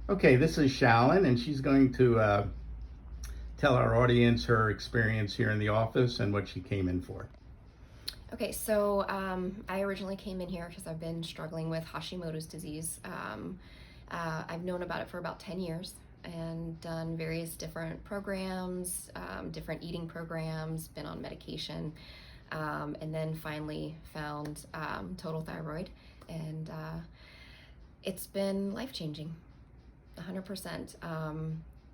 Okay, this is Shalyn, and she's going to tell our audience her experience here in the office and what she came in for. Okay, so I originally came in here because I've been struggling with Hashimoto's disease. I've known about it for about 10 years and done various different programs, different eating programs, been on medication, and then finally found Total Thyroid. And it's been life-changing, 100%.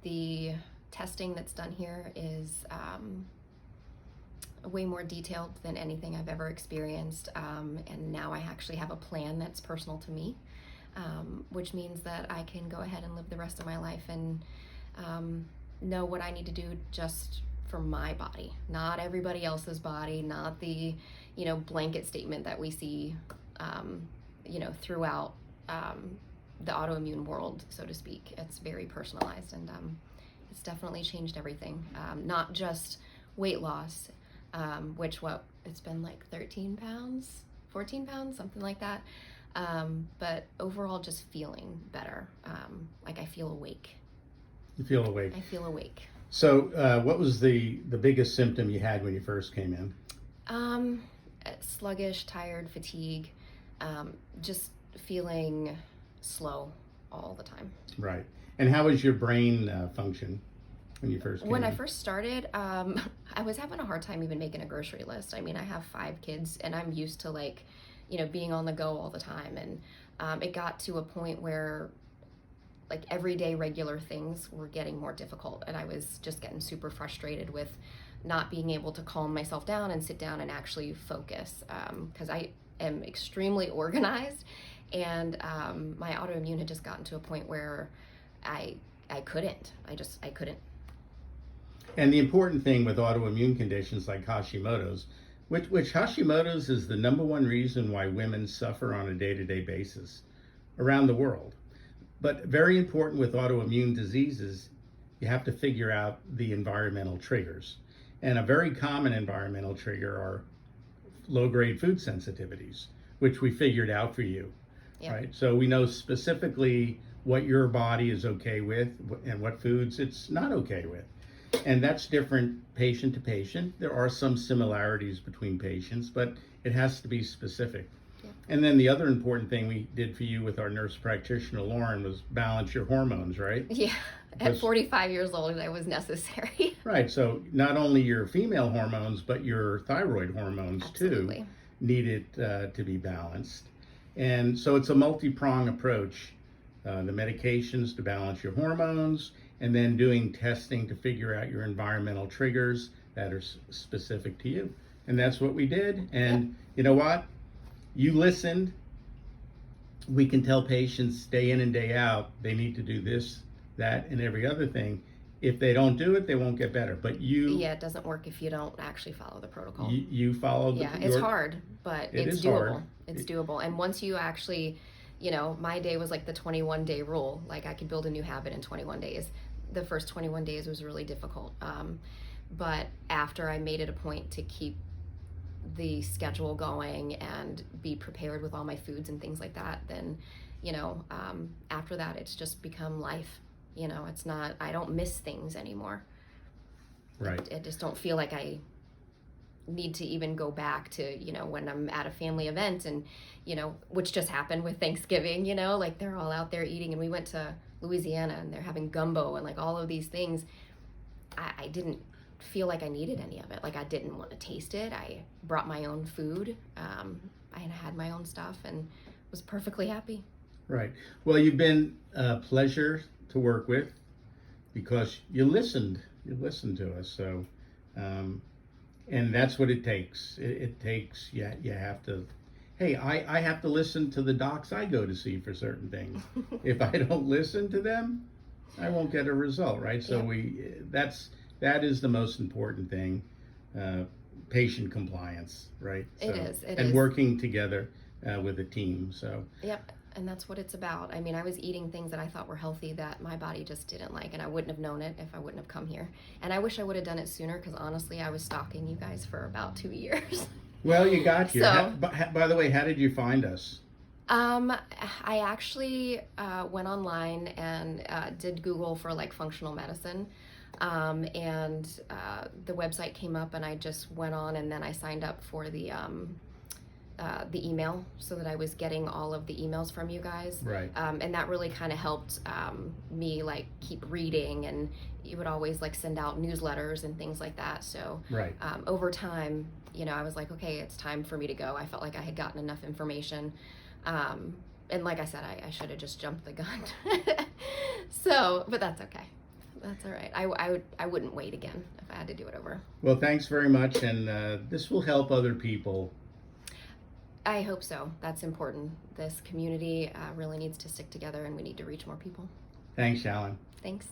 The testing that's done here is way more detailed than anything I've ever experienced. And now I actually have a plan that's personal to me, which means that I can go ahead and live the rest of my life and know what I need to do just for my body, not everybody else's body, not the, blanket statement that we see, throughout the autoimmune world, so to speak. It's very personalized, and it's definitely changed everything. Not just weight loss, it's been like 13 pounds, 14 pounds, something like that. But overall, just feeling better. Like I feel awake. You feel awake. I feel awake. So, what was the biggest symptom you had when you first came in? Sluggish, tired, fatigue, just feeling slow all the time. Right. And how was your brain function when you first came When in? I first started, I was having a hard time even making a grocery list. I mean, I have 5 kids and I'm used to being on the go all the time. And it got to a point where everyday regular things were getting more difficult. And I was just getting super frustrated with not being able to calm myself down and sit down and actually focus. Because I am extremely organized, and my autoimmune had just gotten to a point where I couldn't. I couldn't. And the important thing with autoimmune conditions like Hashimoto's, which Hashimoto's is the number one reason why women suffer on a day-to-day basis around the world. But very important with autoimmune diseases, you have to figure out the environmental triggers. And a very common environmental trigger are low-grade food sensitivities, which we figured out for you, Yeah. right? So we know specifically what your body is okay with and what foods it's not okay with. And that's different patient to patient. There are some similarities between patients, but it has to be specific. Yeah. And then the other important thing we did for you with our nurse practitioner, Lauren, was balance your hormones, right? Yeah. At 45 years old, that was necessary. Right. So not only your female hormones, but your thyroid hormones Absolutely. too needed to be balanced. And so it's a multi-prong approach. The medications to balance your hormones, and then doing testing to figure out your environmental triggers that are specific to you. And that's what we did. And you know what? You listened. We can tell patients day in and day out they need to do this, that, and every other thing. If they don't do it, they won't get better. But Yeah, it doesn't work if you don't actually follow the protocol. you followed. Yeah, it's hard, but it's doable. Hard. It's doable. And once you actually, my day was like the 21-day rule. Like I could build a new habit in 21 days. The first 21 days was really difficult. But after I made it a point to keep the schedule going and be prepared with all my foods and things like that, then, after that, it's just become life. It's not, I don't miss things anymore. Right. I just don't feel like I need to even go back to, when I'm at a family event and, which just happened with Thanksgiving, like they're all out there eating, and we went to Louisiana and they're having gumbo and like all of these things. I didn't feel like I needed any of it. Like I didn't want to taste it. I brought my own food. I had my own stuff and was perfectly happy. Right. Well, you've been a pleasure to work with because you listened. You listened to us. So, and that's what it takes. It takes, you have to, hey, I have to listen to the docs I go to see for certain things. If I don't listen to them, I won't get a result, right? So that is the most important thing, patient compliance, right? It is. And working together with a team, so. Yep. And that's what it's about. I mean, I was eating things that I thought were healthy that my body just didn't like, and I wouldn't have known it if I wouldn't have come here. And I wish I would have done it sooner, because honestly, I was stalking you guys for about 2 years. Well, you got here. So, By the way, how did you find us? I actually went online and did Google for like functional medicine. And the website came up, and I just went on, and then I signed up for the email so that I was getting all of the emails from you guys. Right. And that really kind of helped me like keep reading, and you would always like send out newsletters and things like that. So Right. over time, I was like, okay, it's time for me to go. I felt like I had gotten enough information. And like I said, I should have just jumped the gun. So, but that's okay. That's all right. I wouldn't wait again if I had to do it over. Well, thanks very much, and this will help other people. I hope so. That's important. This community really needs to stick together, and we need to reach more people. Thanks, Alan. Thanks.